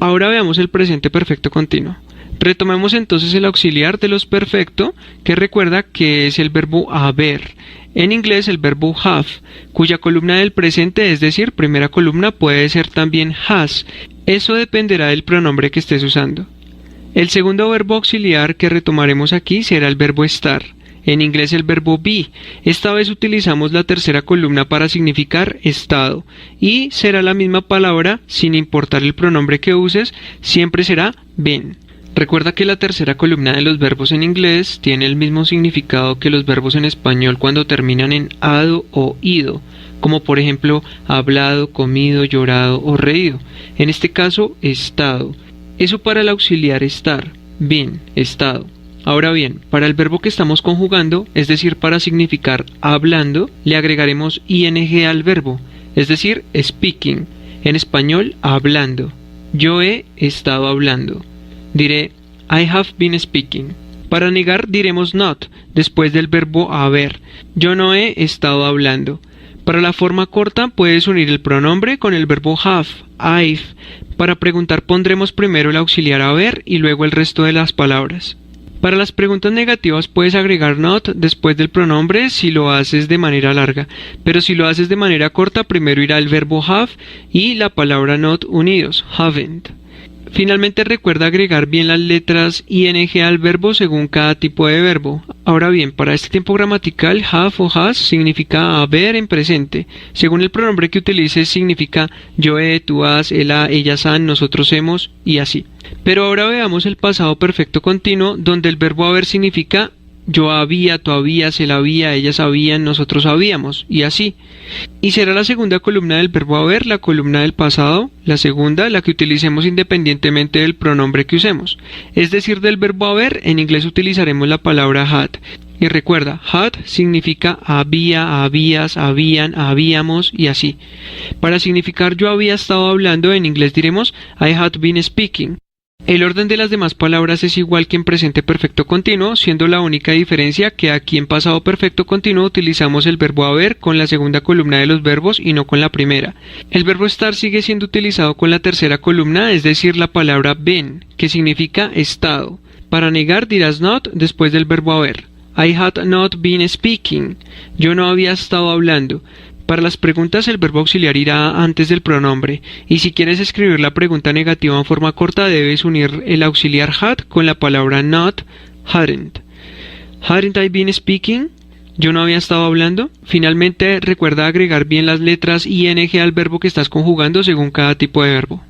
Ahora veamos el presente perfecto continuo. Retomemos entonces el auxiliar de los perfecto, que recuerda que es el verbo haber. En inglés el verbo have, cuya columna del presente, es decir, primera columna, puede ser también has. Eso dependerá del pronombre que estés usando. El segundo verbo auxiliar que retomaremos aquí será el verbo estar. En inglés el verbo be. Esta vez utilizamos la tercera columna para significar estado. Y será la misma palabra sin importar el pronombre que uses, siempre será been. Recuerda que la tercera columna de los verbos en inglés tiene el mismo significado que los verbos en español cuando terminan en ado o ido, como por ejemplo hablado, comido, llorado o reído. En este caso, estado. Eso para el auxiliar estar, been, estado. Ahora bien, para el verbo que estamos conjugando, es decir, para significar hablando, le agregaremos ing al verbo, es decir, speaking. En español, hablando. Yo he estado hablando. Diré, I have been speaking. Para negar diremos not, después del verbo haber. Yo no he estado hablando. Para la forma corta puedes unir el pronombre con el verbo have, I've. Para preguntar pondremos primero el auxiliar haber y luego el resto de las palabras. Para las preguntas negativas puedes agregar not después del pronombre si lo haces de manera larga, pero si lo haces de manera corta primero irá el verbo have y la palabra not unidos, haven't. Finalmente recuerda agregar bien las letras ing al verbo según cada tipo de verbo. Ahora bien, para este tiempo gramatical, have o has significa haber en presente. Según el pronombre que utilices significa yo he, tú has, él ha, ellas han, nosotros hemos y así. Pero ahora veamos el pasado perfecto continuo donde el verbo haber significa yo había, tú habías, él había, ellas habían, nosotros habíamos, y así. Y será la segunda columna del verbo haber, la columna del pasado, la segunda, la que utilicemos independientemente del pronombre que usemos. Es decir, del verbo haber, en inglés utilizaremos la palabra had. Y recuerda, had significa había, habías, habían, habíamos, y así. Para significar yo había estado hablando, en inglés diremos I had been speaking. El orden de las demás palabras es igual que en presente perfecto continuo, siendo la única diferencia que aquí en pasado perfecto continuo utilizamos el verbo haber con la segunda columna de los verbos y no con la primera. El verbo estar sigue siendo utilizado con la tercera columna, es decir, la palabra been, que significa estado. Para negar dirás not después del verbo haber. I had not been speaking. Yo no había estado hablando. Para las preguntas el verbo auxiliar irá antes del pronombre, y si quieres escribir la pregunta negativa en forma corta debes unir el auxiliar had con la palabra not, hadn't. Hadn't I been speaking? ¿Yo no había estado hablando? Finalmente recuerda agregar bien las letras ing al verbo que estás conjugando según cada tipo de verbo.